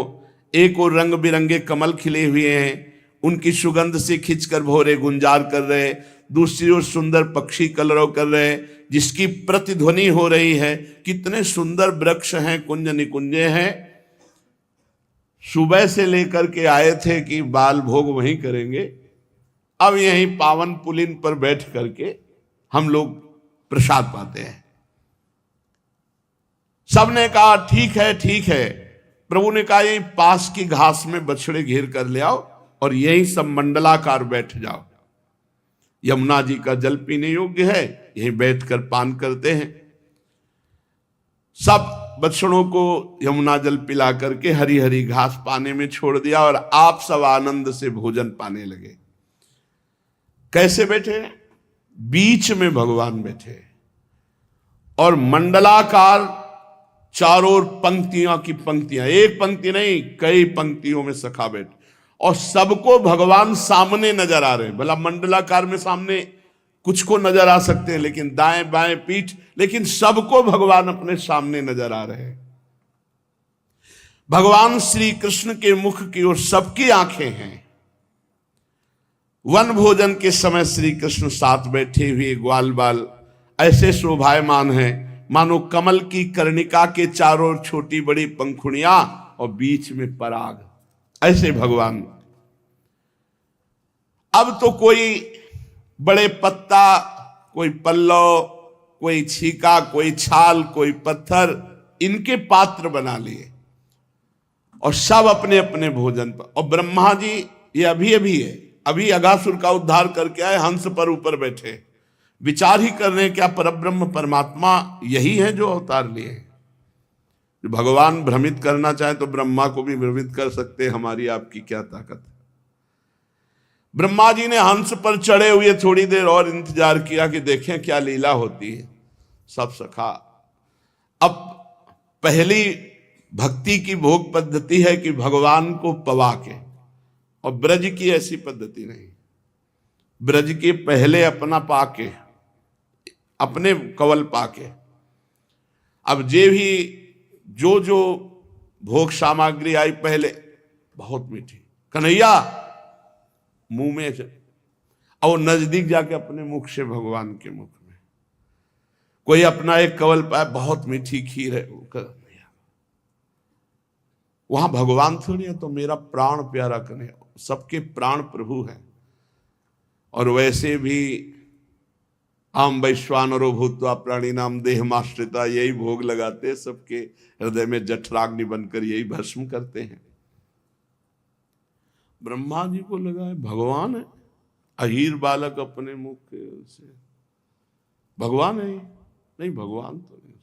एक और रंग बिरंगे कमल खिले हुए हैं, उनकी सुगंध से खिंचकर भौरे गुंजार कर रहे, दूसरी ओर सुंदर पक्षी कलरव कर रहे, जिसकी प्रतिध्वनि हो रही है। कितने सुंदर वृक्ष हैं, कुंज निकुंजे हैं। सुबह से लेकर के आए थे कि बाल भोग वहीं करेंगे, अब यहीं पावन पुलिन पर बैठ करके हम लोग प्रसाद पाते हैं। सबने कहा ठीक है ठीक है। प्रभु ने कहा, यहीं पास की घास में बछड़े घेर कर ले आओ और यहीं सब मंडलाकार बैठ जाओ। यमुना जी का जल पीने योग्य है, यहीं बैठकर पान करते हैं। सब बछड़ों को यमुना जल पिला करके हरी हरी घास पाने में छोड़ दिया और आप सब आनंद से भोजन पाने लगे। कैसे बैठे? बीच में भगवान बैठे और मंडलाकार चारों ओर पंक्तियां की पंक्तियां, एक पंक्ति नहीं कई पंक्तियों में सखा बैठे, और सबको भगवान सामने नजर आ रहे हैं। भला मंडलाकार में सामने कुछ को नजर आ सकते हैं, लेकिन दाएं बाएं पीठ, लेकिन सबको भगवान अपने सामने नजर आ रहे हैं। भगवान श्री कृष्ण के मुख की ओर सबकी आंखें हैं। वन भोजन के समय श्री कृष्ण साथ बैठे हुए ग्वाल बाल ऐसे शोभायमान हैं मानो कमल की कर्णिका के चारों ओर छोटी बड़ी पंखुड़ियां और बीच में पराग, ऐसे भगवान। अब तो कोई बड़े पत्ता, कोई पल्लव, कोई छीका, कोई छाल, कोई पत्थर, इनके पात्र बना लिए और सब अपने अपने भोजन पर। और ब्रह्मा जी ये अभी है, अभी अघासुर का उद्धार करके आए, हंस पर ऊपर बैठे। विचार ही कर रहे हैं क्या परब्रह्म परमात्मा यही है जो अवतार लिए हैं। भगवान भ्रमित करना चाहे तो ब्रह्मा को भी भ्रमित कर सकते, हमारी आपकी क्या ताकत है। ब्रह्मा जी ने हंस पर चढ़े हुए थोड़ी देर और इंतजार किया कि देखें क्या लीला होती है। सब सखा, अब पहली भक्ति की भोग पद्धति है कि भगवान को पवा के, और ब्रज की ऐसी पद्धति नहीं। ब्रज के पहले अपना पाके, अपने कवल पाके, अब जे भी जो जो भोग सामग्री आई पहले बहुत मीठी, कन्हैया मुंह में, और नजदीक जाके अपने मुख से भगवान के मुख में, कोई अपना एक कवल पाए, बहुत मीठी खीर है, वहां भगवान थोड़ी है, तो मेरा प्राण प्यारा कन्हैया, सबके प्राण प्रभु है। और वैसे भी आम वैश्वानरो भूत्वा प्राणी नाम देहमाश्रिता, यही भोग लगाते, सबके हृदय में जठराग्नि बनकर यही भस्म करते हैं। ब्रह्मा जी को लगा है भगवान है, अहीर बालक अपने मुख से भगवान है। नहीं, भगवान तो नहीं,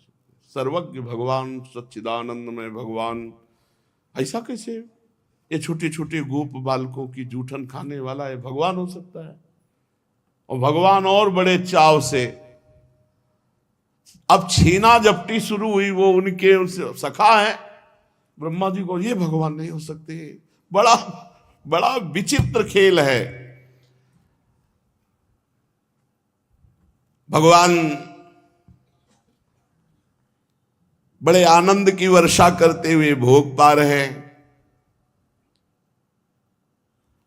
सर्वज्ञ भगवान, सच्चिदानंद में भगवान, ऐसा कैसे ये छोटे छोटे गोप बालकों की जूठन खाने वाला है भगवान हो सकता है। और भगवान और बड़े चाव से, अब छीना झपटी शुरू हुई, वो उनके उनसे सखा है। ब्रह्मा जी को ये भगवान नहीं हो सकते, बड़ा बड़ा विचित्र खेल है। भगवान बड़े आनंद की वर्षा करते हुए भोग पा रहे हैं।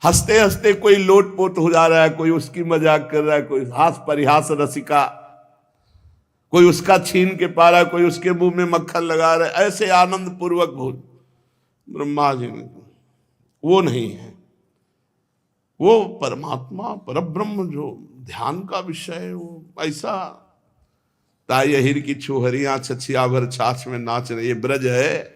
हंसते हंसते कोई लोटपोट हो जा रहा है, कोई उसकी मजाक कर रहा है, कोई हास परिहास रसिका, कोई उसका छीन के पा रहा है, कोई उसके मुंह में मक्खन लगा रहा है, ऐसे आनंद पूर्वक भोज। ब्रह्मा जी ने, वो नहीं है, वो परमात्मा परब्रह्म जो ध्यान का विषय है, वो ऐसा ताई अहिर की छोहरियां छछिया भर छाछ में नाच रही, ये ब्रज है।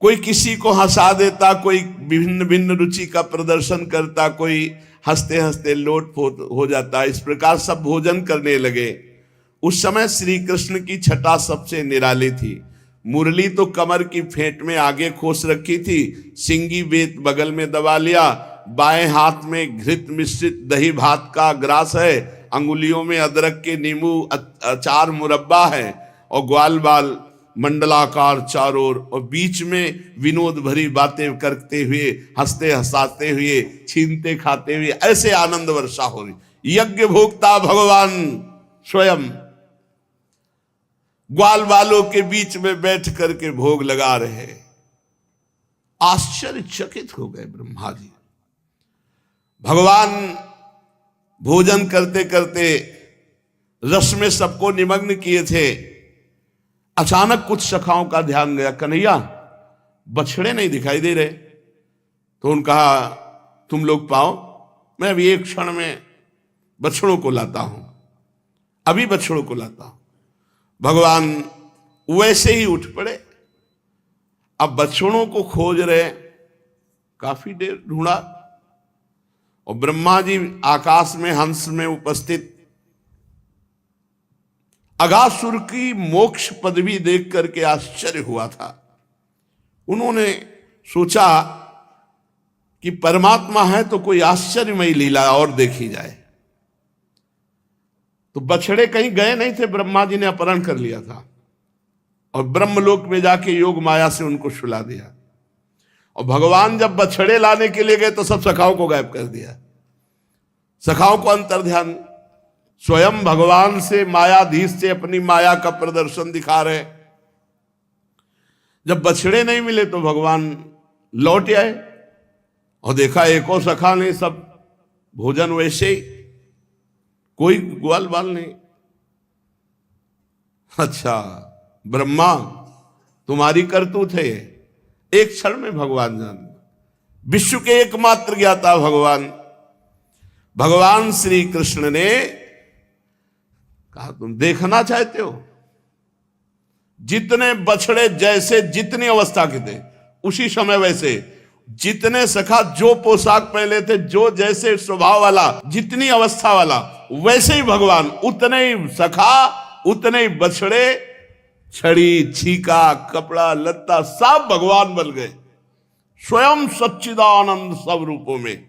कोई किसी को हंसा देता, कोई भिन्न भिन्न रुचि का प्रदर्शन करता, कोई हंसते हंसते लोटपोट हो जाता। इस प्रकार सब भोजन करने लगे। उस समय श्री कृष्ण की छटा सबसे निराली थी। मुरली तो कमर की फेंट में आगे खोस रखी थी, सिंगी बेत बगल में दबा लिया, बाएं हाथ में घृत मिश्रित दही भात का ग्रास है, अंगुलियों में अदरक के नींबू अचार मुरब्बा है, और ग्वाल बाल मंडलाकार चारों ओर, और बीच में विनोद भरी बातें करते हुए, हंसते हंसाते हुए, छीनते खाते हुए, ऐसे आनंद वर्षा हो रही। यज्ञ भोक्ता भगवान स्वयं ग्वाल बालों के बीच में बैठ करके भोग लगा रहे। आश्चर्यचकित हो गए ब्रह्मा जी। भगवान भोजन करते करते रस में सबको निमग्न किए थे। अचानक कुछ सखाओं का ध्यान गया, कन्हैया बछड़े नहीं दिखाई दे रहे। तो उन्होंने कहा तुम लोग पाओ, मैं अभी एक क्षण में बछड़ों को लाता हूं, अभी बछड़ों को लाता हूं। भगवान वैसे ही उठ पड़े। अब बछड़ों को खोज रहे, काफी देर ढूंढा, और ब्रह्मा जी आकाश में हंस में उपस्थित अगासुर की मोक्ष पदवी देख करके आश्चर्य हुआ था। उन्होंने सोचा कि परमात्मा है तो कोई आश्चर्यमयी लीला और देखी जाए। तो बछड़े कहीं गए नहीं थे, ब्रह्मा जी ने अपहरण कर लिया था, और ब्रह्मलोक में जाके योग माया से उनको सुला दिया। और भगवान जब बछड़े लाने के लिए गए तो सब सखाओं को गायब कर दिया। सखाओं को अंतर ध्यान, स्वयं भगवान से मायाधीश से अपनी माया का प्रदर्शन दिखा रहे। जब बछड़े नहीं मिले तो भगवान लौट आए और देखा एक और सखा नहीं, सब भोजन वैसे ही, कोई ग्वाल बाल नहीं। अच्छा ब्रह्मा तुम्हारी करतूत है। एक क्षण में भगवान जान, विश्व के एकमात्र ज्ञाता भगवान श्री कृष्ण ने कहा तुम देखना चाहते हो, जितने बछड़े जैसे जितनी अवस्था के थे उसी समय वैसे जितने सखा जो पोशाक पहले थे, जो जैसे स्वभाव वाला, जितनी अवस्था वाला, वैसे ही भगवान, उतने ही सखा, उतने ही बछड़े, छड़ी छीका कपड़ा लत्ता सब भगवान बन गए, स्वयं सच्चिदानंद सब रूपों में।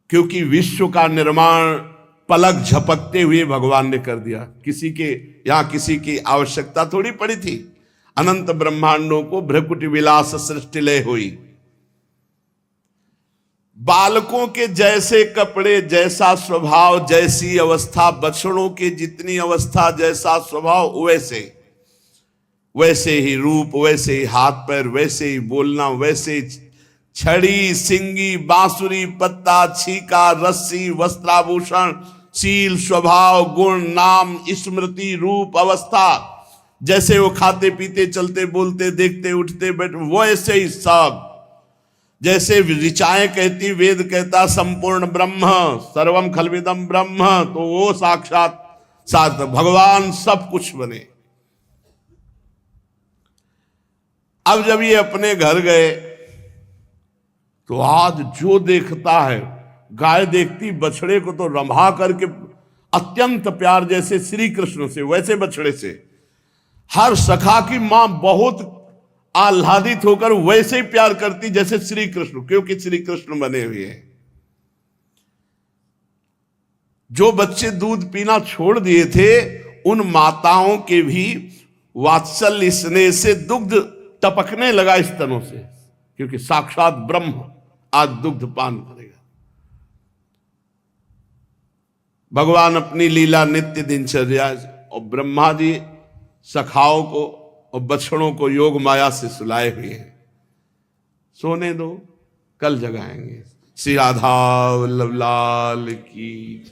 क्योंकि विश्व का निर्माण पलक झपकते हुए भगवान ने कर दिया। किसी के यहां किसी की आवश्यकता थोड़ी पड़ी थी। अनंत ब्रह्मांडों को भ्रकुटी विलास सृष्टि लय हुई। बालकों के जैसे कपड़े, जैसा स्वभाव, जैसी अवस्था, बछड़ों के जितनी अवस्था, जैसा स्वभाव, वैसे ही रूप, वैसे ही हाथ पैर, वैसे ही बोलना, वैसे ही छड़ी सिंगी बांसुरी पत्ता छीका रस्सी वस्त्राभूषण शील स्वभाव गुण नाम स्मृति रूप अवस्था, जैसे वो खाते पीते चलते बोलते देखते उठते बैठ, वैसे ही सब। जैसे ऋचाएं कहती, वेद कहता संपूर्ण ब्रह्म सर्वम खलविदम ब्रह्म, तो वो साक्षात भगवान सब कुछ बने। अब जब ये अपने घर गए तो आज जो देखता है, गाय देखती बछड़े को तो रंभा करके अत्यंत प्यार, जैसे श्री कृष्ण से वैसे बछड़े से। हर सखा की मां बहुत आह्लादित होकर वैसे ही प्यार करती जैसे श्री कृष्ण, क्योंकि श्री कृष्ण बने हुए हैं। जो बच्चे दूध पीना छोड़ दिए थे, उन माताओं के भी वात्सल्य स्नेह से दुग्ध टपकने लगा स्तनों से, क्योंकि साक्षात ब्रह्म आज दुग्ध पान करेगा। भगवान अपनी लीला नित्य दिनचर्या, और ब्रह्मा जी सखाओं को और बछड़ों को योग माया से सुलाए हुए हैं। सोने दो, कल जगाएंगे। श्री राधा वल्लभ लाल की।